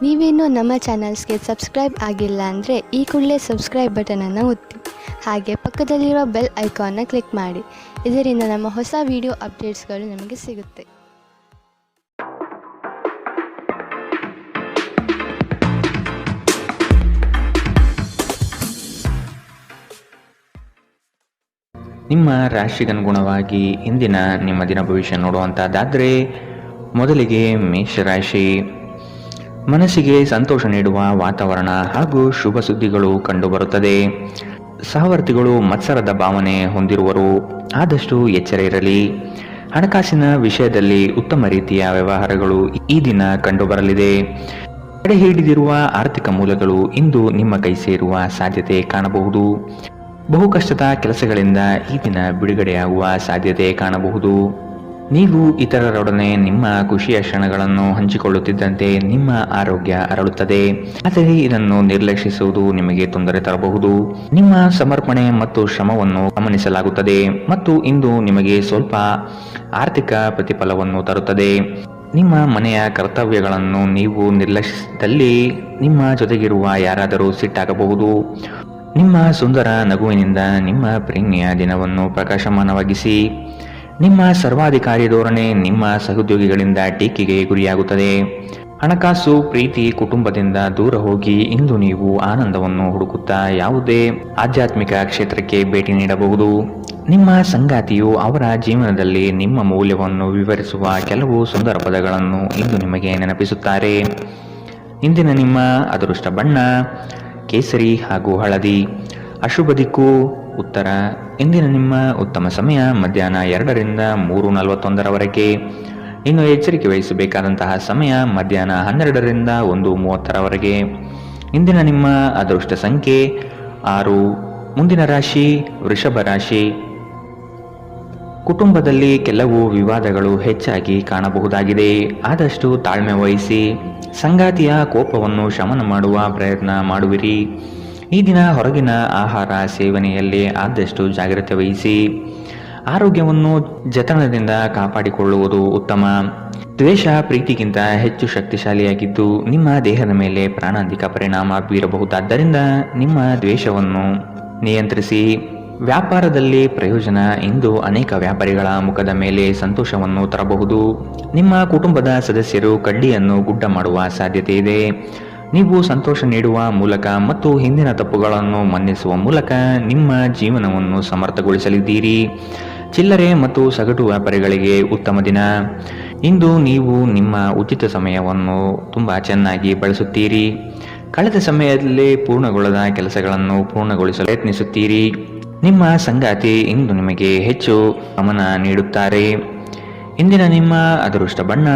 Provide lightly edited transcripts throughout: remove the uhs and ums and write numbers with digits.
ನೀವೇನೂ ನಮ್ಮ ಚಾನಲ್ಸ್ಗೆ ಸಬ್ಸ್ಕ್ರೈಬ್ ಆಗಿಲ್ಲ ಅಂದರೆ ಈ ಕೂಡಲೇ ಸಬ್ಸ್ಕ್ರೈಬ್ ಬಟನನ್ನು ಒತ್ತಿ. ಹಾಗೆ ಪಕ್ಕದಲ್ಲಿರೋ ಬೆಲ್ ಐಕಾನ್ನ ಕ್ಲಿಕ್ ಮಾಡಿ. ಇದರಿಂದ ನಮ್ಮ ಹೊಸ ವಿಡಿಯೋ ಅಪ್ಡೇಟ್ಸ್ಗಳು ನಿಮಗೆ ಸಿಗುತ್ತೆ. ನಿಮ್ಮ ರಾಶಿಗನುಗುಣವಾಗಿ ಇಂದಿನ ನಿಮ್ಮ ದಿನ ಭವಿಷ್ಯ ನೋಡುವಂಥದ್ದಾದರೆ ಮೊದಲಿಗೆ ಮೇಷರಾಶಿ. ಮನಸ್ಸಿಗೆ ಸಂತೋಷ ನೀಡುವ ವಾತಾವರಣ ಹಾಗೂ ಶುಭ ಸುದ್ದಿಗಳು ಕಂಡುಬರುತ್ತದೆ. ಸಹವರ್ತಿಗಳು ಮತ್ಸರದ ಭಾವನೆ ಹೊಂದಿರುವರು, ಆದಷ್ಟು ಎಚ್ಚರ ಇರಲಿ. ಹಣಕಾಸಿನ ವಿಷಯದಲ್ಲಿ ಉತ್ತಮ ರೀತಿಯ ವ್ಯವಹಾರಗಳು ಈ ದಿನ ಕಂಡುಬರಲಿದೆ. ತಡೆ ಹಿಡಿದಿರುವ ಆರ್ಥಿಕ ಮೂಲಗಳು ಇಂದು ನಿಮ್ಮ ಕೈ ಸೇರುವ ಸಾಧ್ಯತೆ ಕಾಣಬಹುದು. ಬಹು ಕಷ್ಟದ ಕೆಲಸಗಳಿಂದ ಈ ದಿನ ಬಿಡುಗಡೆಯಾಗುವ ಸಾಧ್ಯತೆ ಕಾಣಬಹುದು. ನೀವು ಇತರರೊಡನೆ ನಿಮ್ಮ ಖುಷಿಯ ಕ್ಷಣಗಳನ್ನು ಹಂಚಿಕೊಳ್ಳುತ್ತಿದ್ದಂತೆ ನಿಮ್ಮ ಆರೋಗ್ಯ ಅರಳುತ್ತದೆ, ಆದರೆ ಇದನ್ನು ನಿರ್ಲಕ್ಷಿಸುವುದು ನಿಮಗೆ ತೊಂದರೆ ತರಬಹುದು. ನಿಮ್ಮ ಸಮರ್ಪಣೆ ಮತ್ತು ಶ್ರಮವನ್ನು ಗಮನಿಸಲಾಗುತ್ತದೆ ಮತ್ತು ಇಂದು ನಿಮಗೆ ಸ್ವಲ್ಪ ಆರ್ಥಿಕ ಪ್ರತಿಫಲವನ್ನು ತರುತ್ತದೆ. ನಿಮ್ಮ ಮನೆಯ ಕರ್ತವ್ಯಗಳನ್ನು ನೀವು ನಿರ್ಲಕ್ಷಿಸಿದಲ್ಲಿ ನಿಮ್ಮ ಜೊತೆಗಿರುವ ಯಾರಾದರೂ ಸಿಟ್ಟಾಗಬಹುದು. ನಿಮ್ಮ ಸುಂದರ ನಗುವಿನಿಂದ ನಿಮ್ಮ ಪ್ರೀತಿಯ ದಿನವನ್ನು ಪ್ರಕಾಶಮಾನವಾಗಿಸಿ. ನಿಮ್ಮ ಸರ್ವಾಧಿಕಾರಿ ಧೋರಣೆ ನಿಮ್ಮ ಸಹೋದ್ಯೋಗಿಗಳಿಂದ ಟೀಕೆಗೆ ಗುರಿಯಾಗುತ್ತದೆ. ಹಣಕಾಸು, ಪ್ರೀತಿ, ಕುಟುಂಬದಿಂದ ದೂರ ಹೋಗಿ ಇಂದು ನೀವು ಆನಂದವನ್ನು ಹುಡುಕುತ್ತಾ ಯಾವುದೇ ಆಧ್ಯಾತ್ಮಿಕ ಕ್ಷೇತ್ರಕ್ಕೆ ಭೇಟಿ ನೀಡಬಹುದು. ನಿಮ್ಮ ಸಂಗಾತಿಯು ಅವರ ಜೀವನದಲ್ಲಿ ನಿಮ್ಮ ಮೌಲ್ಯವನ್ನು ವಿವರಿಸುವ ಕೆಲವು ಸುಂದರ ಪದಗಳನ್ನು ಇಂದು ನಿಮಗೆ ನೆನಪಿಸುತ್ತಾರೆ. ಇಂದಿನ ನಿಮ್ಮ ಅದೃಷ್ಟ ಬಣ್ಣ ಕೇಸರಿ ಹಾಗೂ ಹಳದಿ. ಅಶುಭ ದಿಕ್ಕು ಉತ್ತರ. ಇಂದಿನ ನಿಮ್ಮ ಉತ್ತಮ ಸಮಯ ಮಧ್ಯಾಹ್ನ 2ರಿಂದ 3:41 ಇನ್ನು ಎಚ್ಚರಿಕೆ ವಹಿಸಬೇಕಾದಂತಹ ಸಮಯ ಮಧ್ಯಾಹ್ನ 12ರಿಂದ 1:30 ಇಂದಿನ ನಿಮ್ಮ ಅದೃಷ್ಟ ಸಂಖ್ಯೆ 6. ಮುಂದಿನ ರಾಶಿ ವೃಷಭ ರಾಶಿ. ಕುಟುಂಬದಲ್ಲಿ ಕೆಲವು ವಿವಾದಗಳು ಹೆಚ್ಚಾಗಿ ಕಾಣಬಹುದಾಗಿದೆ, ಆದಷ್ಟು ತಾಳ್ಮೆ ವಹಿಸಿ. ಸಂಗಾತಿಯ ಕೋಪವನ್ನು ಶಮನ ಮಾಡುವ ಪ್ರಯತ್ನ ಮಾಡುವಿರಿ. ಈ ದಿನ ಹೊರಗಿನ ಆಹಾರ ಸೇವನೆಯಲ್ಲಿ ಆದಷ್ಟು ಜಾಗ್ರತೆ ವಹಿಸಿ. ಆರೋಗ್ಯವನ್ನು ಜತನದಿಂದ ಕಾಪಾಡಿಕೊಳ್ಳುವುದು ಉತ್ತಮ. ದ್ವೇಷ ಪ್ರೀತಿಗಿಂತ ಹೆಚ್ಚು ಶಕ್ತಿಶಾಲಿಯಾಗಿದ್ದು ನಿಮ್ಮ ದೇಹದ ಮೇಲೆ ಪ್ರಾಣಾಂತಿಕ ಪರಿಣಾಮ ಬೀರಬಹುದಾದ್ದರಿಂದ ನಿಮ್ಮ ದ್ವೇಷವನ್ನು ನಿಯಂತ್ರಿಸಿ. ವ್ಯಾಪಾರದಲ್ಲಿ ಪ್ರಯೋಜನ ಇಂದು ಅನೇಕ ವ್ಯಾಪಾರಿಗಳ ಮುಖದ ಮೇಲೆ ಸಂತೋಷವನ್ನು ತರಬಹುದು. ನಿಮ್ಮ ಕುಟುಂಬದ ಸದಸ್ಯರು ಕಡ್ಡಿಯನ್ನು ಗುಡ್ಡ ಮಾಡುವ ಸಾಧ್ಯತೆ ಇದೆ. ನೀವು ಸಂತೋಷ ನೀಡುವ ಮೂಲಕ ಮತ್ತು ಹಿಂದಿನ ತಪ್ಪುಗಳನ್ನು ಮನ್ನಿಸುವ ಮೂಲಕ ನಿಮ್ಮ ಜೀವನವನ್ನು ಸಮರ್ಥಗೊಳಿಸಲಿದ್ದೀರಿ. ಚಿಲ್ಲರೆ ಮತ್ತು ಸಗಟು ವ್ಯಾಪಾರಿಗಳಿಗೆ ಉತ್ತಮ ದಿನ. ಇಂದು ನೀವು ನಿಮ್ಮ ಉಚಿತ ಸಮಯವನ್ನು ತುಂಬ ಚೆನ್ನಾಗಿ ಬಳಸುತ್ತೀರಿ. ಕಳೆದ ಸಮಯದಲ್ಲಿ ಪೂರ್ಣಗೊಳ್ಳದ ಕೆಲಸಗಳನ್ನು ಪೂರ್ಣಗೊಳಿಸಲು ಪ್ರಯತ್ನಿಸುತ್ತೀರಿ. ನಿಮ್ಮ ಸಂಗಾತಿ ಇಂದು ನಿಮಗೆ ಹೆಚ್ಚು ಗಮನ ನೀಡುತ್ತಾರೆ. ಇಂದಿನ ನಿಮ್ಮ ಅದೃಷ್ಟ ಬಣ್ಣ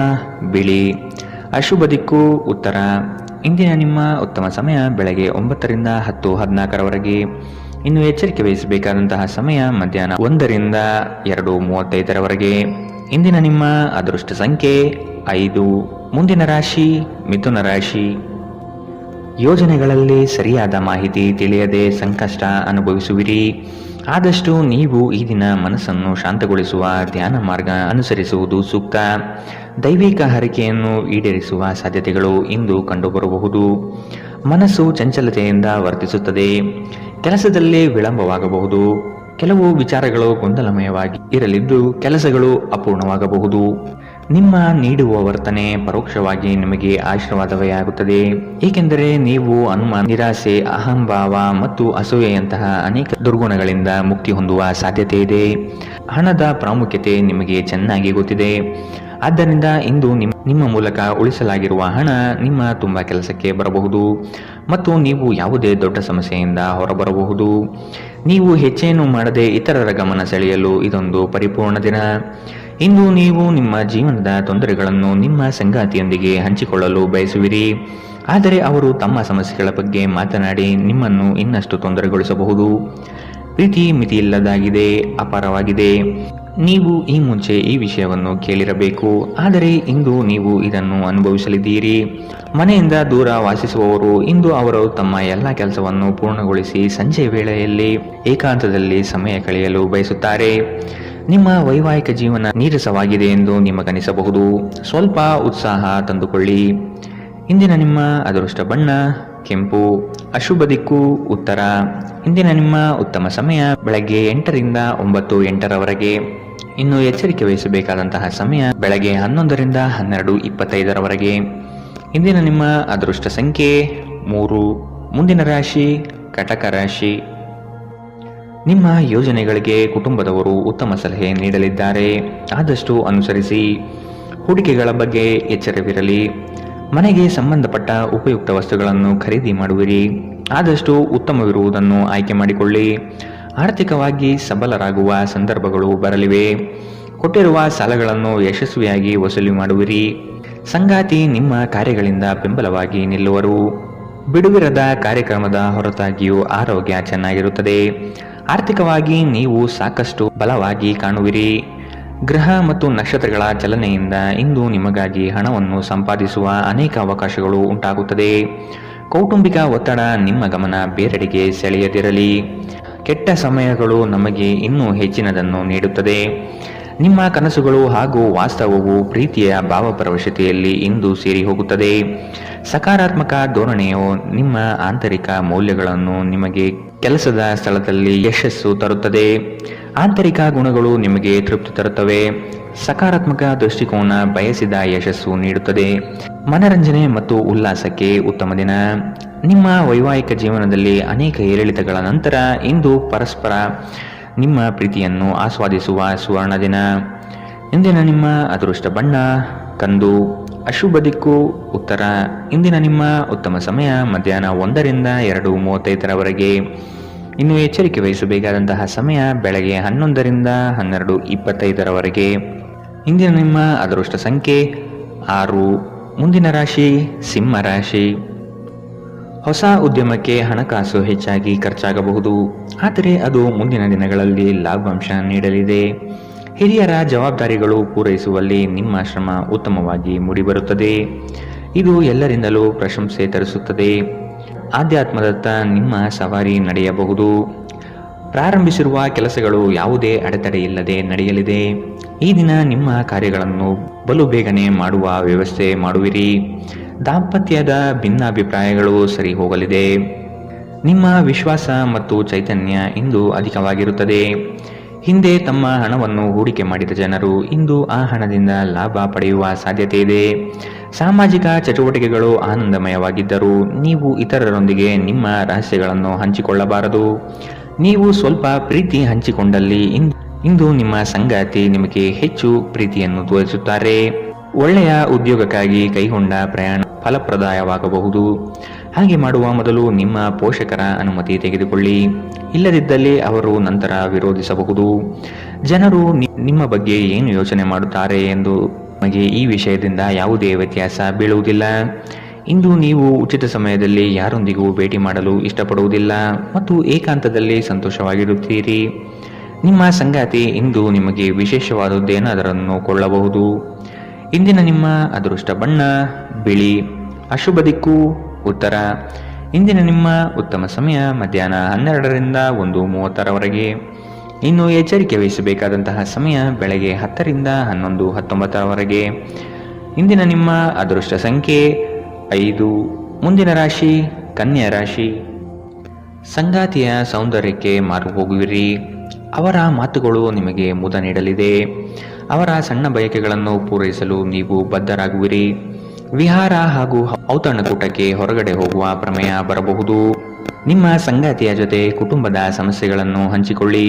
ಬಿಳಿ. ಅಶುಭ ದಿಕ್ಕು ಉತ್ತರ. ಇಂದಿನ ನಿಮ್ಮ ಉತ್ತಮ ಸಮಯ ಬೆಳಗ್ಗೆ 9ರಿಂದ 10:14 ಇನ್ನು ಎಚ್ಚರಿಕೆ ವಹಿಸಬೇಕಾದಂತಹ ಸಮಯ ಮಧ್ಯಾಹ್ನ 1ರಿಂದ 2:35 ಇಂದಿನ ನಿಮ್ಮ ಅದೃಷ್ಟ ಸಂಖ್ಯೆ 5. ಮುಂದಿನ ರಾಶಿ ಮಿಥುನ ರಾಶಿ. ಯೋಜನೆಗಳಲ್ಲಿ ಸರಿಯಾದ ಮಾಹಿತಿ ತಿಳಿಯದೆ ಸಂಕಷ್ಟ ಅನುಭವಿಸುವಿರಿ. ಆದಷ್ಟು ನೀವು ಈ ದಿನ ಮನಸ್ಸನ್ನು ಶಾಂತಗೊಳಿಸುವ ಧ್ಯಾನ ಮಾರ್ಗ ಅನುಸರಿಸುವುದು ಸೂಕ್ತ. ದೈವಿಕ ಹರಕೆಯನ್ನು ಈಡೇರಿಸುವ ಸಾಧ್ಯತೆಗಳು ಇಂದು ಕಂಡುಬರಬಹುದು. ಮನಸ್ಸು ಚಂಚಲತೆಯಿಂದ ವರ್ತಿಸುತ್ತದೆ. ಕೆಲಸದಲ್ಲಿ ವಿಳಂಬವಾಗಬಹುದು. ಕೆಲವು ವಿಚಾರಗಳು ಗೊಂದಲಮಯವಾಗಿ ಇರಲಿದ್ದು ಕೆಲಸಗಳು ಅಪೂರ್ಣವಾಗಬಹುದು. ನಿಮ್ಮ ನೀಡುವ ವರ್ತನೆ ಪರೋಕ್ಷವಾಗಿ ನಿಮಗೆ ಆಶೀರ್ವಾದವೇ ಆಗುತ್ತದೆ, ಏಕೆಂದರೆ ನೀವು ಅನುಮಾನ, ನಿರಾಸೆ, ಅಹಂಭಾವ ಮತ್ತು ಅಸೂಯೆಯಂತಹ ಅನೇಕ ದುರ್ಗುಣಗಳಿಂದ ಮುಕ್ತಿ ಹೊಂದುವ ಸಾಧ್ಯತೆ ಇದೆ. ಹಣದ ಪ್ರಾಮುಖ್ಯತೆ ನಿಮಗೆ ಚೆನ್ನಾಗಿ ಗೊತ್ತಿದೆ. ಆದ್ದರಿಂದ ಇಂದು ನಿಮ್ಮ ಮೂಲಕ ಉಳಿಸಲಾಗಿರುವ ಹಣ ನಿಮ್ಮ ತುಂಬ ಕೆಲಸಕ್ಕೆ ಬರಬಹುದು ಮತ್ತು ನೀವು ಯಾವುದೇ ದೊಡ್ಡ ಸಮಸ್ಯೆಯಿಂದ ಹೊರಬರಬಹುದು. ನೀವು ಹೆಚ್ಚೇನು ಮಾಡದೆ ಇತರರ ಗಮನ ಸೆಳೆಯಲು ಇದೊಂದು ಪರಿಪೂರ್ಣ ದಿನ. ಇಂದು ನೀವು ನಿಮ್ಮ ಜೀವನದ ತೊಂದರೆಗಳನ್ನು ನಿಮ್ಮ ಸಂಗಾತಿಯೊಂದಿಗೆ ಹಂಚಿಕೊಳ್ಳಲು ಬಯಸುವಿರಿ, ಆದರೆ ಅವರು ತಮ್ಮ ಸಮಸ್ಯೆಗಳ ಬಗ್ಗೆ ಮಾತನಾಡಿ ನಿಮ್ಮನ್ನು ಇನ್ನಷ್ಟು ತೊಂದರೆಗೊಳಿಸಬಹುದು. ಪ್ರೀತಿ ಮಿತಿಯಿಲ್ಲದಾಗಿದೆ, ಅಪಾರವಾಗಿದೆ. ನೀವು ಈ ಮುಂಚೆ ಈ ವಿಷಯವನ್ನು ಕೇಳಿರಬೇಕು, ಆದರೆ ಇಂದು ನೀವು ಇದನ್ನು ಅನುಭವಿಸಲಿದ್ದೀರಿ. ಮನೆಯಿಂದ ದೂರ ವಾಸಿಸುವವರು ಇಂದು ಅವರು ತಮ್ಮ ಎಲ್ಲ ಕೆಲಸವನ್ನು ಪೂರ್ಣಗೊಳಿಸಿ ಸಂಜೆ ವೇಳೆಯಲ್ಲಿ ಏಕಾಂತದಲ್ಲಿ ಸಮಯ ಕಳೆಯಲು ಬಯಸುತ್ತಾರೆ. ನಿಮ್ಮ ವೈವಾಹಿಕ ಜೀವನ ನೀರಸವಾಗಿದೆ ಎಂದು ನಿಮಗನಿಸಬಹುದು. ಸ್ವಲ್ಪ ಉತ್ಸಾಹ ತಂದುಕೊಳ್ಳಿ. ಇಂದಿನ ನಿಮ್ಮ ಅದೃಷ್ಟ ಬಣ್ಣ ಕೆಂಪು. ಅಶುಭ ದಿಕ್ಕು ಉತ್ತರ. ಇಂದಿನ ನಿಮ್ಮ ಉತ್ತಮ ಸಮಯ ಬೆಳಗ್ಗೆ 8ರಿಂದ 9:08ರವರೆಗೆ. ಇನ್ನು ಎಚ್ಚರಿಕೆ ವಹಿಸಬೇಕಾದಂತಹ ಸಮಯ ಬೆಳಗ್ಗೆ 11ರಿಂದ 12:25ರವರೆಗೆ. ಇಂದಿನ ನಿಮ್ಮ ಅದೃಷ್ಟ ಸಂಖ್ಯೆ 3. ಮುಂದಿನ ರಾಶಿ ಕಟಕ ರಾಶಿ. ನಿಮ್ಮ ಯೋಜನೆಗಳಿಗೆ ಕುಟುಂಬದವರು ಉತ್ತಮ ಸಲಹೆ ನೀಡಲಿದ್ದಾರೆ, ಆದಷ್ಟು ಅನುಸರಿಸಿ. ಹೂಡಿಕೆಗಳ ಬಗ್ಗೆ ಎಚ್ಚರವಿರಲಿ. ಮನೆಗೆ ಸಂಬಂಧಪಟ್ಟ ಉಪಯುಕ್ತ ವಸ್ತುಗಳನ್ನು ಖರೀದಿ ಮಾಡುವಿರಿ, ಆದಷ್ಟು ಉತ್ತಮವಿರುವುದನ್ನು ಆಯ್ಕೆ ಮಾಡಿಕೊಳ್ಳಿ. ಆರ್ಥಿಕವಾಗಿ ಸಬಲರಾಗುವ ಸಂದರ್ಭಗಳು ಬರಲಿವೆ. ಕೊಟ್ಟಿರುವ ಸಾಲಗಳನ್ನು ಯಶಸ್ವಿಯಾಗಿ ವಸೂಲಿ ಮಾಡುವಿರಿ. ಸಂಗಾತಿ ನಿಮ್ಮ ಕಾರ್ಯಗಳಿಂದ ಬೆಂಬಲವಾಗಿ ನಿಲ್ಲುವರು. ಬಿಡುವಿರದ ಕಾರ್ಯಕ್ರಮದ ಹೊರತಾಗಿಯೂ ಆರೋಗ್ಯ ಚೆನ್ನಾಗಿರುತ್ತದೆ. ಆರ್ಥಿಕವಾಗಿ ನೀವು ಸಾಕಷ್ಟು ಬಲವಾಗಿ ಕಾಣುವಿರಿ. ಗ್ರಹ ಮತ್ತು ನಕ್ಷತ್ರಗಳ ಚಲನೆಯಿಂದ ಇಂದು ನಿಮಗಾಗಿ ಹಣವನ್ನು ಸಂಪಾದಿಸುವ ಅನೇಕ ಅವಕಾಶಗಳು ಉಂಟಾಗುತ್ತದೆ. ಕೌಟುಂಬಿಕ ಒತ್ತಡ ನಿಮ್ಮ ಗಮನ ಬೇರೆಡೆಗೆ ಸೆಳೆಯದಿರಲಿ. ಕೆಟ್ಟ ಸಮಯಗಳು ನಮಗೆ ಇನ್ನೂ ಹೆಚ್ಚಿನದನ್ನು ನೀಡುತ್ತದೆ. ನಿಮ್ಮ ಕನಸುಗಳು ಹಾಗೂ ವಾಸ್ತವವು ಪ್ರೀತಿಯ ಭಾವಪರವಶತೆಯಲ್ಲಿ ಇಂದು ಸೇರಿ ಹೋಗುತ್ತದೆ. ಸಕಾರಾತ್ಮಕ ಧೋರಣೆಯು ನಿಮ್ಮ ಆಂತರಿಕ ಮೌಲ್ಯಗಳನ್ನು ನಿಮಗೆ ಕೆಲಸದ ಸ್ಥಳದಲ್ಲಿ ಯಶಸ್ಸು ತರುತ್ತದೆ. ಆಂತರಿಕ ಗುಣಗಳು ನಿಮಗೆ ತೃಪ್ತಿ ತರುತ್ತವೆ. ಸಕಾರಾತ್ಮಕ ದೃಷ್ಟಿಕೋನ ಬಯಸಿದ ಯಶಸ್ಸು ನೀಡುತ್ತದೆ. ಮನರಂಜನೆ ಮತ್ತು ಉಲ್ಲಾಸಕ್ಕೆ ಉತ್ತಮ ದಿನ. ನಿಮ್ಮ ವೈವಾಹಿಕ ಜೀವನದಲ್ಲಿ ಅನೇಕ ಏರಿಳಿತಗಳ ನಂತರ ಇಂದು ಪರಸ್ಪರ ನಿಮ್ಮ ಪ್ರೀತಿಯನ್ನು ಆಸ್ವಾದಿಸುವ ಸುವರ್ಣ ದಿನ. ಇಂದಿನ ನಿಮ್ಮ ಅದೃಷ್ಟ ಬಣ್ಣ ಕಂದು. ಅಶುಭ ದಿಕ್ಕು ಉತ್ತರ. ಇಂದಿನ ನಿಮ್ಮ ಉತ್ತಮ ಸಮಯ ಮಧ್ಯಾಹ್ನ 1ರಿಂದ 2:35ರವರೆಗೆ. ಇನ್ನು ಎಚ್ಚರಿಕೆ ವಹಿಸಬೇಕಾದಂತಹ ಸಮಯ ಬೆಳಗ್ಗೆ 11ರಿಂದ 12:25ರವರೆಗೆ. ಇಂದಿನ ನಿಮ್ಮ ಅದೃಷ್ಟ ಸಂಖ್ಯೆ 6. ಮುಂದಿನ ರಾಶಿ ಸಿಂಹ ರಾಶಿ. ಹೊಸ ಉದ್ಯಮಕ್ಕೆ ಹಣಕಾಸು ಹೆಚ್ಚಾಗಿ ಖರ್ಚಾಗಬಹುದು, ಆದರೆ ಅದು ಮುಂದಿನ ದಿನಗಳಲ್ಲಿ ಲಾಭಾಂಶ ನೀಡಲಿದೆ. ಹಿರಿಯರ ಜವಾಬ್ದಾರಿಗಳು ಪೂರೈಸುವಲ್ಲಿ ನಿಮ್ಮ ಶ್ರಮ ಉತ್ತಮವಾಗಿ ಮೂಡಿಬರುತ್ತದೆ. ಇದು ಎಲ್ಲರಿಂದಲೂ ಪ್ರಶಂಸೆ ತರಿಸುತ್ತದೆ. ಆಧ್ಯಾತ್ಮದತ್ತ ನಿಮ್ಮ ಸವಾರಿ ನಡೆಯಬಹುದು. ಪ್ರಾರಂಭಿಸಿರುವ ಕೆಲಸಗಳು ಯಾವುದೇ ಅಡೆತಡೆ ಇಲ್ಲದೆ ನಡೆಯಲಿದೆ. ಈ ದಿನ ನಿಮ್ಮ ಕಾರ್ಯಗಳನ್ನು ಬಲು ಬೇಗನೆ ಮಾಡುವ ವ್ಯವಸ್ಥೆ ಮಾಡುವಿರಿ. ದಾಂಪತ್ಯದ ಭಿನ್ನಾಭಿಪ್ರಾಯಗಳು ಸರಿ ಹೋಗಲಿದೆ. ನಿಮ್ಮ ವಿಶ್ವಾಸ ಮತ್ತು ಚೈತನ್ಯ ಇಂದು ಅಧಿಕವಾಗಿರುತ್ತದೆ. ಹಿಂದೆ ತಮ್ಮ ಹಣವನ್ನು ಹೂಡಿಕೆ ಮಾಡಿದ ಜನರು ಇಂದು ಆ ಹಣದಿಂದ ಲಾಭ ಪಡೆಯುವ ಸಾಧ್ಯತೆ ಇದೆ. ಸಾಮಾಜಿಕ ಚಟುವಟಿಕೆಗಳು ಆನಂದಮಯವಾಗಿದ್ದರೂ ನೀವು ಇತರರೊಂದಿಗೆ ನಿಮ್ಮ ರಹಸ್ಯಗಳನ್ನು ಹಂಚಿಕೊಳ್ಳಬಾರದು. ನೀವು ಸ್ವಲ್ಪ ಪ್ರೀತಿ ಹಂಚಿಕೊಂಡಲ್ಲಿ ಇಂದು ನಿಮ್ಮ ಸಂಗಾತಿ ನಿಮಗೆ ಹೆಚ್ಚು ಪ್ರೀತಿಯನ್ನು ತೋರಿಸುತ್ತಾರೆ. ಒಳ್ಳೆಯ ಉದ್ಯೋಗಕ್ಕಾಗಿ ಕೈಗೊಂಡ ಪ್ರಯಾಣ ಫಲಪ್ರದಾಯವಾಗಬಹುದು. ಹಾಗೆ ಮಾಡುವ ಮೊದಲು ನಿಮ್ಮ ಪೋಷಕರ ಅನುಮತಿ ತೆಗೆದುಕೊಳ್ಳಿ, ಇಲ್ಲದಿದ್ದಲ್ಲಿ ಅವರು ನಂತರ ವಿರೋಧಿಸಬಹುದು. ಜನರು ನಿಮ್ಮ ಬಗ್ಗೆ ಏನು ಯೋಚನೆ ಮಾಡುತ್ತಾರೆ ಎಂದು ನಿಮಗೆ ಈ ವಿಷಯದಿಂದ ಯಾವುದೇ ವ್ಯತ್ಯಾಸ ಬೀಳುವುದಿಲ್ಲ. ಇಂದು ನೀವು ಉಚಿತ ಸಮಯದಲ್ಲಿ ಯಾರೊಂದಿಗೂ ಭೇಟಿ ಮಾಡಲು ಇಷ್ಟಪಡುವುದಿಲ್ಲ ಮತ್ತು ಏಕಾಂತದಲ್ಲಿ ಸಂತೋಷವಾಗಿರುತ್ತೀರಿ. ನಿಮ್ಮ ಸಂಗಾತಿ ಇಂದು ನಿಮಗೆ ವಿಶೇಷವಾದದ್ದೇನಾದರನ್ನು ಕೊಳ್ಳಬಹುದು. ಇಂದಿನ ನಿಮ್ಮ ಅದೃಷ್ಟ ಬಣ್ಣ ಬಿಳಿ. ಅಶುಭ ದಿಕ್ಕು ಉತ್ತರ. ಇಂದಿನ ನಿಮ್ಮ ಉತ್ತಮ ಸಮಯ ಮಧ್ಯಾಹ್ನ 12ರಿಂದ 1:30ರವರೆಗೆ. ಇನ್ನು ಎಚ್ಚರಿಕೆ ವಹಿಸಬೇಕಾದಂತಹ ಸಮಯ ಬೆಳಗ್ಗೆ 10ರಿಂದ 11:19ರವರೆಗೆ. ಇಂದಿನ ನಿಮ್ಮ ಅದೃಷ್ಟ ಸಂಖ್ಯೆ 5. ಮುಂದಿನ ರಾಶಿ ಕನ್ಯಾ ರಾಶಿ. ಸಂಗಾತಿಯ ಸೌಂದರ್ಯಕ್ಕೆ ಮಾರು ಹೋಗುವಿರಿ. ಅವರ ಮಾತುಗಳು ನಿಮಗೆ ಮುದ ನೀಡಲಿದೆ. ಅವರ ಸಣ್ಣ ಬಯಕೆಗಳನ್ನು ಪೂರೈಸಲು ನೀವು ಬದ್ಧರಾಗುವಿರಿ. ವಿಹಾರ ಹಾಗೂ ಔತಣಕೂಟಕ್ಕೆ ಹೊರಗಡೆ ಹೋಗುವ ಪ್ರಮೇಯ ಬರಬಹುದು. ನಿಮ್ಮ ಸಂಗಾತಿಯ ಜೊತೆ ಕುಟುಂಬದ ಸಮಸ್ಯೆಗಳನ್ನು ಹಂಚಿಕೊಳ್ಳಿ.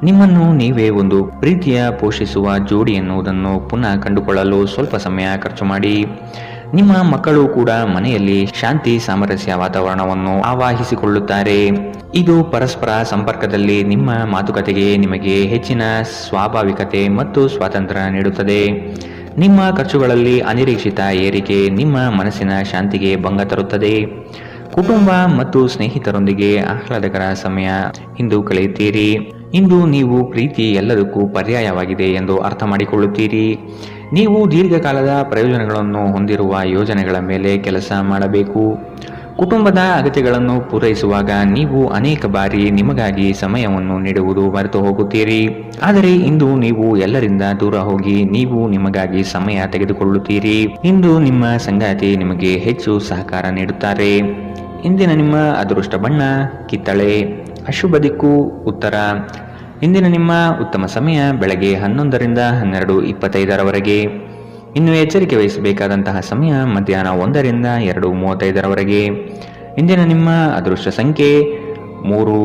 ನಿಮ್ಮನ್ನು ನೀವೇ ಒಂದು ಪ್ರೀತಿಯ ಪೋಷಿಸುವ ಜೋಡಿ ಎನ್ನುವುದನ್ನು ಪುನಃ ಕಂಡುಕೊಳ್ಳಲು ಸ್ವಲ್ಪ ಸಮಯ ಖರ್ಚು ಮಾಡಿ. ನಿಮ್ಮ ಮಕ್ಕಳು ಕೂಡ ಮನೆಯಲ್ಲಿ ಶಾಂತಿ ಸಾಮರಸ್ಯ ವಾತಾವರಣವನ್ನು ಆವಾಹಿಸಿಕೊಳ್ಳುತ್ತಾರೆ. ಇದು ಪರಸ್ಪರ ಸಂಪರ್ಕದಲ್ಲಿ ನಿಮ್ಮ ಮಾತುಕತೆಗೆ ನಿಮಗೆ ಹೆಚ್ಚಿನ ಸ್ವಾಭಾವಿಕತೆ ಮತ್ತು ಸ್ವಾತಂತ್ರ್ಯ ನೀಡುತ್ತದೆ. ನಿಮ್ಮ ಖರ್ಚುಗಳಲ್ಲಿ ಅನಿರೀಕ್ಷಿತ ಏರಿಕೆ ನಿಮ್ಮ ಮನಸ್ಸಿನ ಶಾಂತಿಗೆ ಭಂಗ ತರುತ್ತದೆ. ಕುಟುಂಬ ಮತ್ತು ಸ್ನೇಹಿತರೊಂದಿಗೆ ಆಹ್ಲಾದಕರ ಸಮಯ ಇಂದು ಕಳೆಯುತ್ತೀರಿ. ಇಂದು ನೀವು ಪ್ರೀತಿ ಎಲ್ಲದಕ್ಕೂ ಪರ್ಯಾಯವಾಗಿದೆ ಎಂದು ಅರ್ಥ ಮಾಡಿಕೊಳ್ಳುತ್ತೀರಿ. ನೀವು ದೀರ್ಘಕಾಲದ ಪ್ರಯೋಜನಗಳನ್ನು ಹೊಂದಿರುವ ಯೋಜನೆಗಳ ಮೇಲೆ ಕೆಲಸ ಮಾಡಬೇಕು. ಕುಟುಂಬದ ಅಗತ್ಯಗಳನ್ನು ಪೂರೈಸುವಾಗ ನೀವು ಅನೇಕ ಬಾರಿ ನಿಮಗಾಗಿ ಸಮಯವನ್ನು ನೀಡುವುದು ಮರೆತು ಹೋಗುತ್ತೀರಿ. ಆದರೆ ಇಂದು ನೀವು ಎಲ್ಲರಿಂದ ದೂರ ಹೋಗಿ ನೀವು ನಿಮಗಾಗಿ ಸಮಯ ತೆಗೆದುಕೊಳ್ಳುತ್ತೀರಿ. ಇಂದು ನಿಮ್ಮ ಸಂಗಾತಿ ನಿಮಗೆ ಹೆಚ್ಚು ಸಹಕಾರ ನೀಡುತ್ತಾರೆ. ಇಂದಿನ ನಿಮ್ಮ ಅದೃಷ್ಟ ಬಣ್ಣ ಕಿತ್ತಳೆ. ಅಶುಭ ದಿಕ್ಕು ಉತ್ತರ. ಇಂದಿನ ನಿಮ್ಮ ಉತ್ತಮ ಸಮಯ ಬೆಳಗ್ಗೆ 11ರಿಂದ 12:25ರವರೆಗೆ. ಇನ್ನು ಎಚ್ಚರಿಕೆ ವಹಿಸಬೇಕಾದಂತಹ ಸಮಯ ಮಧ್ಯಾಹ್ನ 1ರಿಂದ 2:35ರವರೆಗೆ. ಇಂದಿನ ನಿಮ್ಮ ಅದೃಷ್ಟ ಸಂಖ್ಯೆ 3.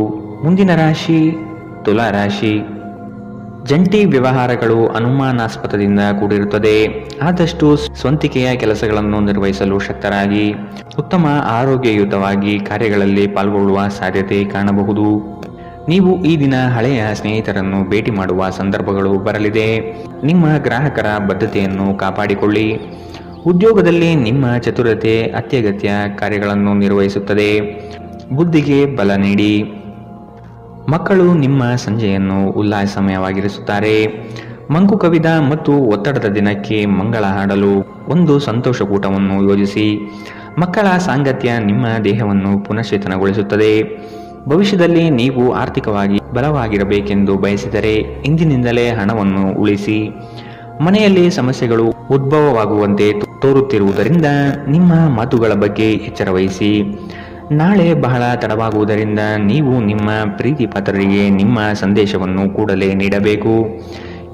ಮುಂದಿನ ರಾಶಿ ತುಲಾ ರಾಶಿ. ಜಂಟಿ ವ್ಯವಹಾರಗಳು ಅನುಮಾನಾಸ್ಪದದಿಂದ ಕೂಡಿರುತ್ತದೆ. ಆದಷ್ಟು ಸ್ವಂತಿಕೆಯ ಕೆಲಸಗಳನ್ನು ನಿರ್ವಹಿಸಲು ಶಕ್ತರಾಗಿ ಉತ್ತಮ ಆರೋಗ್ಯಯುತವಾಗಿ ಕಾರ್ಯಗಳಲ್ಲಿ ಪಾಲ್ಗೊಳ್ಳುವ ಸಾಧ್ಯತೆ ಕಾಣಬಹುದು. ನೀವು ಈ ದಿನ ಹಳೆಯ ಸ್ನೇಹಿತರನ್ನು ಭೇಟಿ ಮಾಡುವ ಸಂದರ್ಭಗಳು ಬರಲಿದೆ. ನಿಮ್ಮ ಗ್ರಾಹಕರ ಬದ್ಧತೆಯನ್ನು ಕಾಪಾಡಿಕೊಳ್ಳಿ. ಉದ್ಯೋಗದಲ್ಲಿ ನಿಮ್ಮ ಚತುರತೆ ಅತ್ಯಗತ್ಯ ಕಾರ್ಯಗಳನ್ನು ನಿರ್ವಹಿಸುತ್ತದೆ. ಬುದ್ಧಿಗೆ ಬಲ ನೀಡಿ. ಮಕ್ಕಳು ನಿಮ್ಮ ಸಂಜೆಯನ್ನು ಉಲ್ಲಾಸಮಯವಾಗಿರಿಸುತ್ತಾರೆ. ಮಂಕು ಕವಿದ ಮತ್ತು ಒತ್ತಡದ ದಿನಕ್ಕೆ ಮಂಗಳ ಹಾಡಲು ಒಂದು ಸಂತೋಷಕೂಟವನ್ನು ಯೋಜಿಸಿ. ಮಕ್ಕಳ ಸಾಂಗತ್ಯ ನಿಮ್ಮ ದೇಹವನ್ನು ಪುನಶ್ಚೇತನಗೊಳಿಸುತ್ತದೆ. ಭವಿಷ್ಯದಲ್ಲಿ ನೀವು ಆರ್ಥಿಕವಾಗಿ ಬಲವಾಗಿರಬೇಕೆಂದು ಬಯಸಿದರೆ ಇಂದಿನಿಂದಲೇ ಹಣವನ್ನು ಉಳಿಸಿ. ಮನೆಯಲ್ಲಿ ಸಮಸ್ಯೆಗಳು ಉದ್ಭವವಾಗುವಂತೆ ತೋರುತ್ತಿರುವುದರಿಂದ ನಿಮ್ಮ ಮಾತುಗಳ ಬಗ್ಗೆ ಎಚ್ಚರ ವಹಿಸಿ. ನಾಳೆ ಬಹಳ ತಡವಾಗುವುದರಿಂದ ನೀವು ನಿಮ್ಮ ಪ್ರೀತಿ ಪಾತ್ರರಿಗೆ ನಿಮ್ಮ ಸಂದೇಶವನ್ನು ಕೂಡಲೇ ನೀಡಬೇಕು.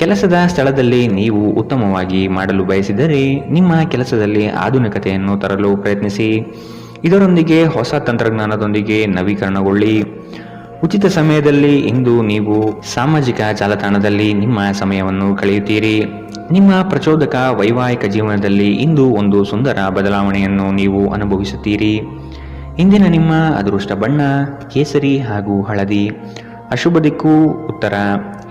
ಕೆಲಸದ ಸ್ಥಳದಲ್ಲಿ ನೀವು ಉತ್ತಮವಾಗಿ ಮಾಡಲು ಬಯಸಿದರೆ ನಿಮ್ಮ ಕೆಲಸದಲ್ಲಿ ಆಧುನಿಕತೆಯನ್ನು ತರಲು ಪ್ರಯತ್ನಿಸಿ. ಇದರೊಂದಿಗೆ ಹೊಸ ತಂತ್ರಜ್ಞಾನದೊಂದಿಗೆ ನವೀಕರಣಗೊಳ್ಳಿ. ಉಚಿತ ಸಮಯದಲ್ಲಿ ಇಂದು ನೀವು ಸಾಮಾಜಿಕ ಜಾಲತಾಣದಲ್ಲಿ ನಿಮ್ಮ ಸಮಯವನ್ನು ಕಳೆಯುತ್ತೀರಿ. ನಿಮ್ಮ ಪ್ರಚೋದಕ ವೈವಾಹಿಕ ಜೀವನದಲ್ಲಿ ಇಂದು ಒಂದು ಸುಂದರ ಬದಲಾವಣೆಯನ್ನು ನೀವು ಅನುಭವಿಸುತ್ತೀರಿ. ಇಂದಿನ ನಿಮ್ಮ ಅದೃಷ್ಟ ಬಣ್ಣ ಕೇಸರಿ ಹಾಗೂ ಹಳದಿ. ಅಶುಭ ದಿಕ್ಕು ಉತ್ತರ.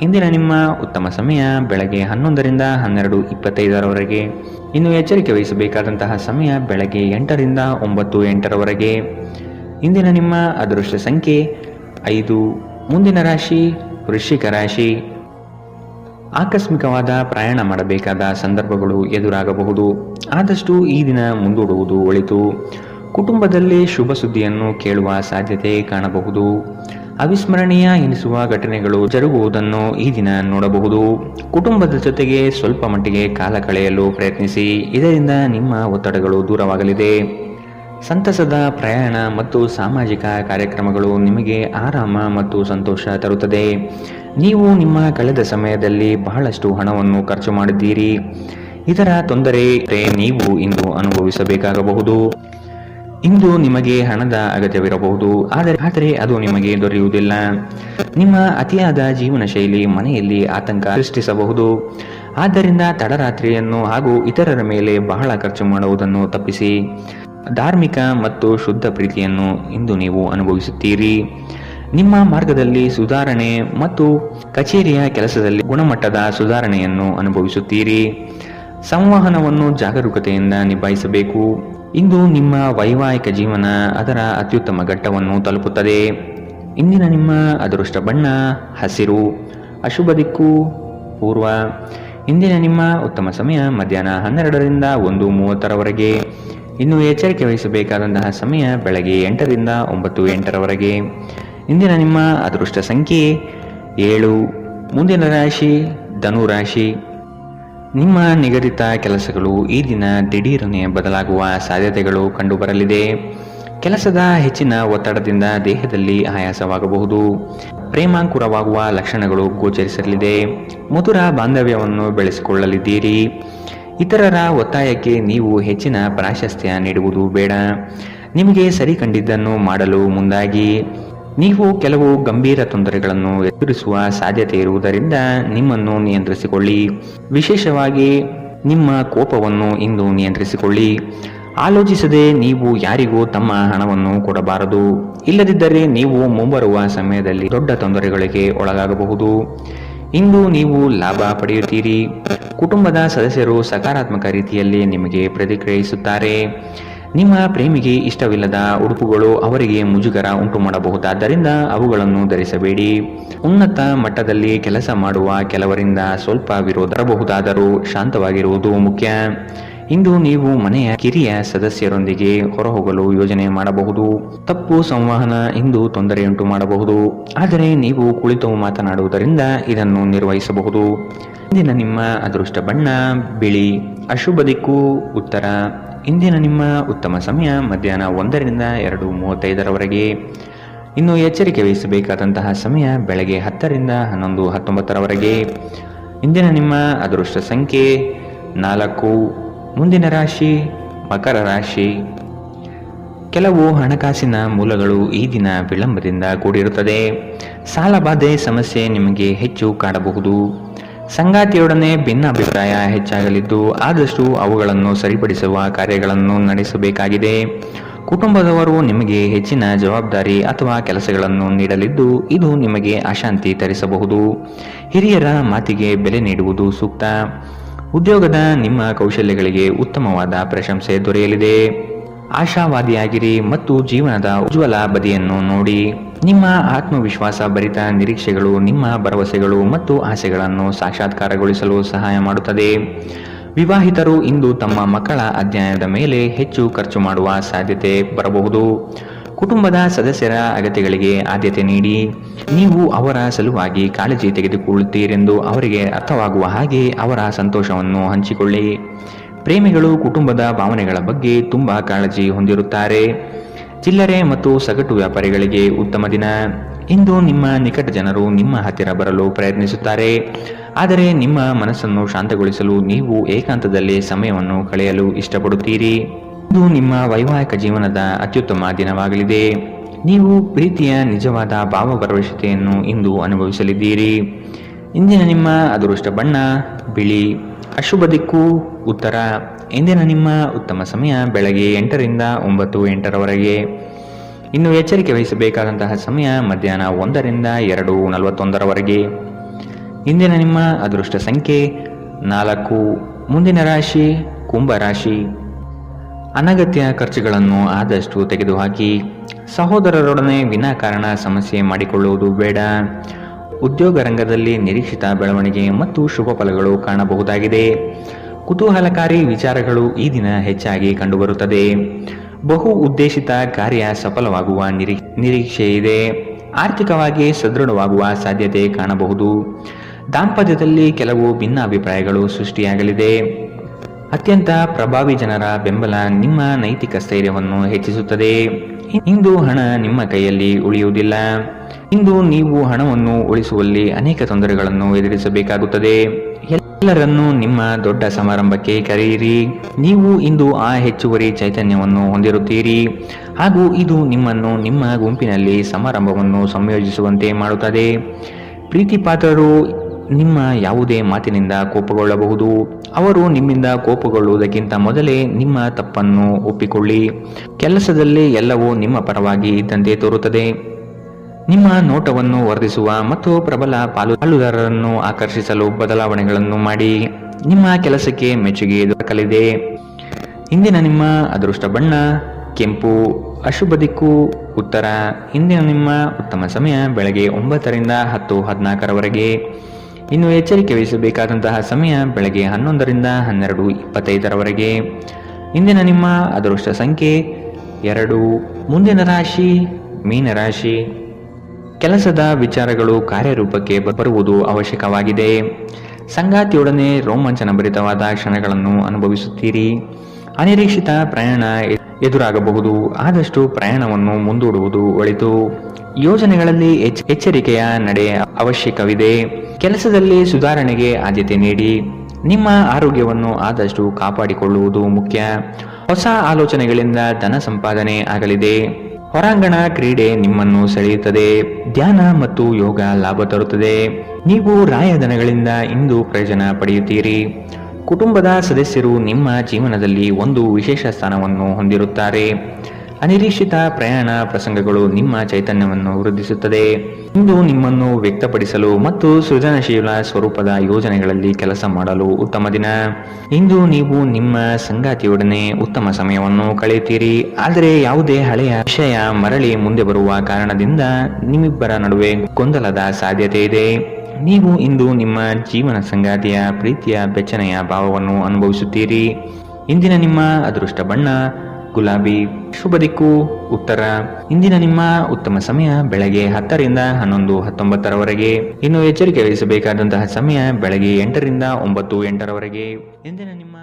ಇಂದಿನ ನಿಮ್ಮ ಉತ್ತಮ ಸಮಯ ಬೆಳಗ್ಗೆ 11ರಿಂದ 12:25ರವರೆಗೆ. ಇನ್ನು ಎಚ್ಚರಿಕೆ ವಹಿಸಬೇಕಾದಂತಹ ಸಮಯ ಬೆಳಗ್ಗೆ 8ರಿಂದ 9:08ರವರೆಗೆ. ಇಂದಿನ ನಿಮ್ಮ ಅದೃಷ್ಟ ಸಂಖ್ಯೆ 5. ಮುಂದಿನ ರಾಶಿ ವೃಶ್ಚಿಕ ರಾಶಿ. ಆಕಸ್ಮಿಕವಾದ ಪ್ರಯಾಣ ಮಾಡಬೇಕಾದ ಸಂದರ್ಭಗಳು ಎದುರಾಗಬಹುದು. ಆದಷ್ಟು ಈ ದಿನ ಮುಂದೂಡುವುದು ಒಳಿತು. ಕುಟುಂಬದಲ್ಲಿ ಶುಭ ಸುದ್ದಿಯನ್ನು ಕೇಳುವ ಸಾಧ್ಯತೆ ಕಾಣಬಹುದು. ಅವಿಸ್ಮರಣೀಯ ಎನಿಸುವ ಘಟನೆಗಳು ಜರುಗುವುದನ್ನು ಈ ದಿನ ನೋಡಬಹುದು. ಕುಟುಂಬದ ಜೊತೆಗೆ ಸ್ವಲ್ಪ ಮಟ್ಟಿಗೆ ಕಾಲ ಕಳೆಯಲು ಪ್ರಯತ್ನಿಸಿ. ಇದರಿಂದ ನಿಮ್ಮ ಒತ್ತಡಗಳು ದೂರವಾಗಲಿದೆ. ಸಂತಸದ ಪ್ರಯಾಣ ಮತ್ತು ಸಾಮಾಜಿಕ ಕಾರ್ಯಕ್ರಮಗಳು ನಿಮಗೆ ಆರಾಮ ಮತ್ತು ಸಂತೋಷ ತರುತ್ತದೆ. ನೀವು ನಿಮ್ಮ ಕಳೆದ ಸಮಯದಲ್ಲಿ ಬಹಳಷ್ಟು ಹಣವನ್ನು ಖರ್ಚು ಮಾಡಿದ್ದೀರಿ. ಇದರ ತೊಂದರೆ ನೀವು ಇಂದು ಅನುಭವಿಸಬೇಕಾಗಬಹುದು. ಇಂದು ನಿಮಗೆ ಹಣದ ಅಗತ್ಯವಿರಬಹುದು, ಆದರೆ ಅದು ನಿಮಗೆ ದೊರೆಯುವುದಿಲ್ಲ. ನಿಮ್ಮ ಅತಿಯಾದ ಜೀವನ ಶೈಲಿ ಮನೆಯಲ್ಲಿ ಆತಂಕ ಸೃಷ್ಟಿಸಬಹುದು. ಆದ್ದರಿಂದ ತಡರಾತ್ರಿಯನ್ನು ಹಾಗೂ ಇತರರ ಮೇಲೆ ಬಹಳ ಖರ್ಚು ಮಾಡುವುದನ್ನು ತಪ್ಪಿಸಿ. ಧಾರ್ಮಿಕ ಮತ್ತು ಶುದ್ಧ ಪ್ರೀತಿಯನ್ನು ಇಂದು ನೀವು ಅನುಭವಿಸುತ್ತೀರಿ. ನಿಮ್ಮ ಮಾರ್ಗದಲ್ಲಿ ಸುಧಾರಣೆ ಮತ್ತು ಕಚೇರಿಯ ಕೆಲಸದಲ್ಲಿ ಗುಣಮಟ್ಟದ ಸುಧಾರಣೆಯನ್ನು ಅನುಭವಿಸುತ್ತೀರಿ. ಸಂವಹನವನ್ನು ಜಾಗರೂಕತೆಯಿಂದ ನಿಭಾಯಿಸಬೇಕು. ಇಂದು ನಿಮ್ಮ ವೈವಾಹಿಕ ಜೀವನ ಅದರ ಅತ್ಯುತ್ತಮ ಘಟ್ಟವನ್ನು ತಲುಪುತ್ತದೆ. ಇಂದಿನ ನಿಮ್ಮ ಅದೃಷ್ಟ ಬಣ್ಣ ಹಸಿರು. ಅಶುಭ ದಿಕ್ಕು ಪೂರ್ವ. ಇಂದಿನ ನಿಮ್ಮ ಉತ್ತಮ ಸಮಯ ಮಧ್ಯಾಹ್ನ 12ರಿಂದ 1:30ರವರೆಗೆ. ಇನ್ನು ಎಚ್ಚರಿಕೆ ವಹಿಸಬೇಕಾದಂತಹ ಸಮಯ ಬೆಳಗ್ಗೆ 8ರಿಂದ 9:08ರವರೆಗೆ. ಇಂದಿನ ನಿಮ್ಮ ಅದೃಷ್ಟ ಸಂಖ್ಯೆ 7. ಮುಂದಿನ ರಾಶಿ ಧನು ರಾಶಿ. ನಿಮ್ಮ ನಿಗದಿತ ಕೆಲಸಗಳು ಈ ದಿನ ದಿಢೀರನೆ ಬದಲಾಗುವ ಸಾಧ್ಯತೆಗಳು ಕಂಡುಬರಲಿದೆ. ಕೆಲಸದ ಹೆಚ್ಚಿನ ಒತ್ತಡದಿಂದ ದೇಹದಲ್ಲಿ ಆಯಾಸವಾಗಬಹುದು. ಪ್ರೇಮಾಂಕುರವಾಗುವ ಲಕ್ಷಣಗಳು ಗೋಚರಿಸಲಿದೆ. ಮಧುರ ಬಾಂಧವ್ಯವನ್ನು ಬೆಳೆಸಿಕೊಳ್ಳಲಿದ್ದೀರಿ. ಇತರರ ಒತ್ತಾಯಕ್ಕೆ ನೀವು ಹೆಚ್ಚಿನ ಪ್ರಾಶಸ್ತ್ಯ ನೀಡುವುದು ಬೇಡ. ನಿಮಗೆ ಸರಿ ಕಂಡಿದ್ದನ್ನು ಮಾಡಲು ಮುಂದಾಗಿ. ನೀವು ಕೆಲವು ಗಂಭೀರ ತೊಂದರೆಗಳನ್ನು ಎದುರಿಸುವ ಸಾಧ್ಯತೆ ಇರುವುದರಿಂದ ನಿಮ್ಮನ್ನು ನಿಯಂತ್ರಿಸಿಕೊಳ್ಳಿ. ವಿಶೇಷವಾಗಿ ನಿಮ್ಮ ಕೋಪವನ್ನು ಇಂದು ನಿಯಂತ್ರಿಸಿಕೊಳ್ಳಿ. ಆಲೋಚಿಸದೆ ನೀವು ಯಾರಿಗೂ ತಮ್ಮ ಹಣವನ್ನು ಕೊಡಬಾರದು. ಇಲ್ಲದಿದ್ದರೆ ನೀವು ಮುಂಬರುವ ಸಮಯದಲ್ಲಿ ದೊಡ್ಡ ತೊಂದರೆಗಳಿಗೆ ಒಳಗಾಗಬಹುದು. ಇಂದು ನೀವು ಲಾಭ ಪಡೆಯುತ್ತೀರಿ. ಕುಟುಂಬದ ಸದಸ್ಯರು ಸಕಾರಾತ್ಮಕ ರೀತಿಯಲ್ಲಿ ನಿಮಗೆ ಪ್ರತಿಕ್ರಿಯಿಸುತ್ತಾರೆ. ನಿಮ್ಮ ಪ್ರೇಮಿಗೆ ಇಷ್ಟವಿಲ್ಲದ ಉಡುಪುಗಳು ಅವರಿಗೆ ಮುಜುಗರ ಉಂಟು ಮಾಡಬಹುದಾದ್ದರಿಂದ ಅವುಗಳನ್ನು ಧರಿಸಬೇಡಿ. ಉನ್ನತ ಮಟ್ಟದಲ್ಲಿ ಕೆಲಸ ಮಾಡುವ ಕೆಲವರಿಂದ ಸ್ವಲ್ಪ ವಿರೋಧ ಬರಬಹುದಾದರೂ ಶಾಂತವಾಗಿರುವುದು ಮುಖ್ಯ. ಇಂದು ನೀವು ಮನೆಯ ಕಿರಿಯ ಸದಸ್ಯರೊಂದಿಗೆ ಹೊರಹೋಗಲು ಯೋಜನೆ ಮಾಡಬಹುದು. ತಪ್ಪು ಸಂವಹನ ಇಂದು ತೊಂದರೆಯುಂಟು ಮಾಡಬಹುದು, ಆದರೆ ನೀವು ಕುಳಿತು ಮಾತನಾಡುವುದರಿಂದ ಇದನ್ನು ನಿರ್ವಹಿಸಬಹುದು. ಇಂದಿನ ನಿಮ್ಮ ಅದೃಷ್ಟ ಬಣ್ಣ ಬಿಳಿ. ಅಶುಭ ದಿಕ್ಕು ಉತ್ತರ. ಇಂದಿನ ನಿಮ್ಮ ಉತ್ತಮ ಸಮಯ ಮಧ್ಯಾಹ್ನ 1ರಿಂದ 2:35ರವರೆಗೆ. ಇನ್ನು ಎಚ್ಚರಿಕೆ ವಹಿಸಬೇಕಾದಂತಹ ಸಮಯ ಬೆಳಗ್ಗೆ 10ರಿಂದ 11:19ರವರೆಗೆ. ಇಂದಿನ ನಿಮ್ಮ ಅದೃಷ್ಟ ಸಂಖ್ಯೆ 4. ಮುಂದಿನ ರಾಶಿ ಮಕರ ರಾಶಿ. ಕೆಲವು ಹಣಕಾಸಿನ ಮೂಲಗಳು ಈ ದಿನ ವಿಳಂಬದಿಂದ ಕೂಡಿರುತ್ತದೆ. ಸಾಲಬಾಧೆ ಸಮಸ್ಯೆ ನಿಮಗೆ ಹೆಚ್ಚು ಕಾಡಬಹುದು. ಸಂಗಾತಿಯೊಡನೆ ಭಿನ್ನಾಭಿಪ್ರಾಯ ಹೆಚ್ಚಾಗಲಿದ್ದು ಆದಷ್ಟು ಅವುಗಳನ್ನು ಸರಿಪಡಿಸುವ ಕಾರ್ಯಗಳನ್ನು ನಡೆಸಬೇಕಾಗಿದೆ. ಕುಟುಂಬದವರು ನಿಮಗೆ ಹೆಚ್ಚಿನ ಜವಾಬ್ದಾರಿ ಅಥವಾ ಕೆಲಸಗಳನ್ನು ನೀಡಲಿದ್ದು ಇದು ನಿಮಗೆ ಅಶಾಂತಿ ತರಿಸಬಹುದು. ಹಿರಿಯರ ಮಾತಿಗೆ ಬೆಲೆ ನೀಡುವುದು ಸೂಕ್ತ. ಉದ್ಯೋಗದ ನಿಮ್ಮ ಕೌಶಲ್ಯಗಳಿಗೆ ಉತ್ತಮವಾದ ಪ್ರಶಂಸೆ ದೊರೆಯಲಿದೆ. ಆಶಾವಾದಿಯಾಗಿರಿ ಮತ್ತು ಜೀವನದ ಉಜ್ವಲ ಬದಿಯನ್ನು ನೋಡಿ. ನಿಮ್ಮ ಆತ್ಮವಿಶ್ವಾಸ ಭರಿತ ನಿರೀಕ್ಷೆಗಳು ನಿಮ್ಮ ಭರವಸೆಗಳು ಮತ್ತು ಆಸೆಗಳನ್ನು ಸಾಕ್ಷಾತ್ಕಾರಗೊಳಿಸಲು ಸಹಾಯ ಮಾಡುತ್ತದೆ. ವಿವಾಹಿತರು ಇಂದು ತಮ್ಮ ಮಕ್ಕಳ ಅಧ್ಯಯನದ ಮೇಲೆ ಹೆಚ್ಚು ಖರ್ಚು ಮಾಡುವ ಸಾಧ್ಯತೆ ಬರಬಹುದು. ಕುಟುಂಬದ ಸದಸ್ಯರ ಅಗತ್ಯಗಳಿಗೆ ಆದ್ಯತೆ ನೀಡಿ. ನೀವು ಅವರ ಸಲುವಾಗಿ ಕಾಳಜಿ ತೆಗೆದುಕೊಳ್ಳುತ್ತೀರೆಂದು ಅವರಿಗೆ ಅರ್ಥವಾಗುವ ಹಾಗೆ ಅವರ ಸಂತೋಷವನ್ನು ಹಂಚಿಕೊಳ್ಳಿ. ಪ್ರೇಮಿಗಳು ಕುಟುಂಬದ ಭಾವನೆಗಳ ಬಗ್ಗೆ ತುಂಬಾ ಕಾಳಜಿ ಹೊಂದಿರುತ್ತಾರೆ. ಚಿಲ್ಲರೆ ಮತ್ತು ಸಗಟು ವ್ಯಾಪಾರಿಗಳಿಗೆ ಉತ್ತಮ ದಿನ. ಇಂದು ನಿಮ್ಮ ನಿಕಟ ಜನರು ನಿಮ್ಮ ಹತ್ತಿರ ಬರಲು ಪ್ರಯತ್ನಿಸುತ್ತಾರೆ, ಆದರೆ ನಿಮ್ಮ ಮನಸ್ಸನ್ನು ಶಾಂತಗೊಳಿಸಲು ನೀವು ಏಕಾಂತದಲ್ಲಿ ಸಮಯವನ್ನು ಕಳೆಯಲು ಇಷ್ಟಪಡುತ್ತೀರಿ. ಇದು ನಿಮ್ಮ ವೈವಾಹಿಕ ಜೀವನದ ಅತ್ಯುತ್ತಮ ದಿನವಾಗಲಿದೆ. ನೀವು ಪ್ರೀತಿಯ ನಿಜವಾದ ಭಾವಭರವಸೆಯನ್ನು ಇಂದು ಅನುಭವಿಸಲಿದ್ದೀರಿ. ಇಂದಿನ ನಿಮ್ಮ ಅದೃಷ್ಟ ಬಣ್ಣ ಬಿಳಿ. ಅಶುಭ ದಿಕ್ಕು ಉತ್ತರ. ಇಂದಿನ ನಿಮ್ಮ ಉತ್ತಮ ಸಮಯ ಬೆಳಗ್ಗೆ 8ರಿಂದ 9:08ರವರೆಗೆ. ಇನ್ನು ಎಚ್ಚರಿಕೆ ವಹಿಸಬೇಕಾದಂತಹ ಸಮಯ ಮಧ್ಯಾಹ್ನ 1ರಿಂದ 2:41ರವರೆಗೆ. ಇಂದಿನ ನಿಮ್ಮ ಅದೃಷ್ಟ ಸಂಖ್ಯೆ 4. ಮುಂದಿನ ರಾಶಿ ಕುಂಭರಾಶಿ. ಅನಗತ್ಯ ಖರ್ಚುಗಳನ್ನು ಆದಷ್ಟು ತೆಗೆದುಹಾಕಿ. ಸಹೋದರರೊಡನೆ ವಿನಾಕಾರಣ ಸಮಸ್ಯೆ ಮಾಡಿಕೊಳ್ಳುವುದು ಬೇಡ. ಉದ್ಯೋಗ ರಂಗದಲ್ಲಿ ನಿರೀಕ್ಷಿತ ಬೆಳವಣಿಗೆ ಮತ್ತು ಶುಭ ಫಲಗಳು ಕಾಣಬಹುದಾಗಿದೆ. ಕುತೂಹಲಕಾರಿ ವಿಚಾರಗಳು ಈ ದಿನ ಹೆಚ್ಚಾಗಿ ಕಂಡುಬರುತ್ತದೆ. ಬಹು ಉದ್ದೇಶಿತ ಕಾರ್ಯ ಸಫಲವಾಗುವ ನಿರೀಕ್ಷೆ ಇದೆ. ಆರ್ಥಿಕವಾಗಿ ಸದೃಢವಾಗುವ ಸಾಧ್ಯತೆ ಕಾಣಬಹುದು. ದಾಂಪತ್ಯದಲ್ಲಿ ಕೆಲವು ಭಿನ್ನಾಭಿಪ್ರಾಯಗಳು ಸೃಷ್ಟಿಯಾಗಲಿದೆ. ಅತ್ಯಂತ ಪ್ರಭಾವಿ ಜನರ ಬೆಂಬಲ ನಿಮ್ಮ ನೈತಿಕ ಸ್ಥೈರ್ಯವನ್ನು ಹೆಚ್ಚಿಸುತ್ತದೆ. ಇಂದು ಹಣ ನಿಮ್ಮ ಕೈಯಲ್ಲಿ ಉಳಿಯುವುದಿಲ್ಲ. ಇಂದು ನೀವು ಹಣವನ್ನು ಉಳಿಸುವಲ್ಲಿ ಅನೇಕ ತೊಂದರೆಗಳನ್ನು ಎದುರಿಸಬೇಕಾಗುತ್ತದೆ. ಎಲ್ಲರನ್ನೂ ನಿಮ್ಮ ದೊಡ್ಡ ಸಮಾರಂಭಕ್ಕೆ ಕರೆಯಿರಿ. ನೀವು ಇಂದು ಆ ಹೆಚ್ಚುವರಿ ಚೈತನ್ಯವನ್ನು ಹೊಂದಿರುತ್ತೀರಿ ಹಾಗೂ ಇದು ನಿಮ್ಮನ್ನು ನಿಮ್ಮ ಗುಂಪಿನಲ್ಲಿ ಸಮಾರಂಭವನ್ನು ಸಂಯೋಜಿಸುವಂತೆ ಮಾಡುತ್ತದೆ. ಪ್ರೀತಿಪಾತ್ರರು ನಿಮ್ಮ ಯಾವುದೇ ಮಾತಿನಿಂದ ಕೋಪಗೊಳ್ಳಬಹುದು. ಅವರು ನಿಮ್ಮಿಂದ ಕೋಪಗೊಳ್ಳುವುದಕ್ಕಿಂತ ಮೊದಲೇ ನಿಮ್ಮ ತಪ್ಪನ್ನು ಒಪ್ಪಿಕೊಳ್ಳಿ. ಕೆಲಸದಲ್ಲಿ ಎಲ್ಲವೂ ನಿಮ್ಮ ಪರವಾಗಿ ಇದ್ದಂತೆ ತೋರುತ್ತದೆ. ನಿಮ್ಮ ನೋಟವನ್ನು ವರ್ಧಿಸುವ ಮತ್ತು ಪ್ರಬಲ ಪಾಲುದಾರರನ್ನು ಆಕರ್ಷಿಸಲು ಬದಲಾವಣೆಗಳನ್ನು ಮಾಡಿ. ನಿಮ್ಮ ಕೆಲಸಕ್ಕೆ ಮೆಚ್ಚುಗೆ ದೊರಕಲಿದೆ. ಇಂದಿನ ನಿಮ್ಮ ಅದೃಷ್ಟ ಬಣ್ಣ ಕೆಂಪು. ಅಶುಭ ದಿಕ್ಕು ಉತ್ತರ. ಇಂದಿನ ನಿಮ್ಮ ಉತ್ತಮ ಸಮಯ ಬೆಳಗ್ಗೆ 9ರಿಂದ 10:14ರವರೆಗೆ. ಇನ್ನು ಎಚ್ಚರಿಕೆ ವಹಿಸಬೇಕಾದಂತಹ ಸಮಯ ಬೆಳಗ್ಗೆ 11ರಿಂದ 12:25ರವರೆಗೆ. ಇಂದಿನ ನಿಮ್ಮ ಅದೃಷ್ಟ ಸಂಖ್ಯೆ 2. ಮುಂದಿನ ರಾಶಿ ಮೀನರಾಶಿ. ಕೆಲಸದ ವಿಚಾರಗಳು ಕಾರ್ಯರೂಪಕ್ಕೆ ಬರುವುದು ಅವಶ್ಯಕವಾಗಿದೆ. ಸಂಗಾತಿಯೊಡನೆ ರೋಮಾಂಚನಭರಿತವಾದ ಕ್ಷಣಗಳನ್ನು ಅನುಭವಿಸುತ್ತೀರಿ. ಅನಿರೀಕ್ಷಿತ ಪ್ರಯಾಣ ಎದುರಾಗಬಹುದು. ಆದಷ್ಟು ಪ್ರಯಾಣವನ್ನು ಮುಂದೂಡುವುದು ಒಳಿತು. ಯೋಜನೆಗಳಲ್ಲಿ ಎಚ್ಚರಿಕೆಯ ನಡೆ ಅವಶ್ಯಕವಿದೆ. ಕೆಲಸದಲ್ಲಿ ಸುಧಾರಣೆಗೆ ಆದ್ಯತೆ ನೀಡಿ. ನಿಮ್ಮ ಆರೋಗ್ಯವನ್ನು ಆದಷ್ಟು ಕಾಪಾಡಿಕೊಳ್ಳುವುದು ಮುಖ್ಯ. ಹೊಸ ಆಲೋಚನೆಗಳಿಂದ ಧನ ಸಂಪಾದನೆ ಆಗಲಿದೆ. ಹೊರಾಂಗಣ ಕ್ರೀಡೆ ನಿಮ್ಮನ್ನು ಸೆಳೆಯುತ್ತದೆ. ಧ್ಯಾನ ಮತ್ತು ಯೋಗ ಲಾಭ ತರುತ್ತದೆ. ನೀವು ರಾಯಧನಗಳಿಂದ ಇಂದು ಪ್ರಯೋಜನ ಪಡೆಯುತ್ತೀರಿ. ಕುಟುಂಬದ ಸದಸ್ಯರು ನಿಮ್ಮ ಜೀವನದಲ್ಲಿ ಒಂದು ವಿಶೇಷ ಸ್ಥಾನವನ್ನು ಹೊಂದಿರುತ್ತಾರೆ. ಅನಿರೀಕ್ಷಿತ ಪ್ರಯಾಣ ಪ್ರಸಂಗಗಳು ನಿಮ್ಮ ಚೈತನ್ಯವನ್ನು ವೃದ್ಧಿಸುತ್ತದೆ. ಇಂದು ನಿಮ್ಮನ್ನು ವ್ಯಕ್ತಪಡಿಸಲು ಮತ್ತು ಸೃಜನಶೀಲ ಸ್ವರೂಪದ ಯೋಜನೆಗಳಲ್ಲಿ ಕೆಲಸ ಮಾಡಲು ಉತ್ತಮ ದಿನ. ಇಂದು ನೀವು ನಿಮ್ಮ ಸಂಗಾತಿಯೊಡನೆ ಉತ್ತಮ ಸಮಯವನ್ನು ಕಳೆಯುತ್ತೀರಿ. ಆದರೆ ಯಾವುದೇ ಹಳೆಯ ವಿಷಯ ಮರಳಿ ಮುಂದೆ ಬರುವ ಕಾರಣದಿಂದ ನಿಮ್ಮಿಬ್ಬರ ನಡುವೆ ಗೊಂದಲದ ಸಾಧ್ಯತೆ ಇದೆ. ನೀವು ಇಂದು ನಿಮ್ಮ ಜೀವನ ಸಂಗಾತಿಯ ಪ್ರೀತಿಯ ಬೆಚ್ಚನೆಯ ಭಾವವನ್ನು ಅನುಭವಿಸುತ್ತೀರಿ. ಇಂದಿನ ನಿಮ್ಮ ಅದೃಷ್ಟ ಬಣ್ಣ ಗುಲಾಬಿ. ಶುಭ ದಿಕ್ಕು ಉತ್ತರ. ಇಂದಿನ ನಿಮ್ಮ ಉತ್ತಮ ಸಮಯ ಬೆಳಗ್ಗೆ 10 ರಿಂದ 11:19 ಇನ್ನು ಎಚ್ಚರಿಕೆ ವಹಿಸಬೇಕಾದಂತಹ ಸಮಯ ಬೆಳಗ್ಗೆ 8 ರಿಂದ 9:08 ಇಂದಿನ ನಿಮ್ಮ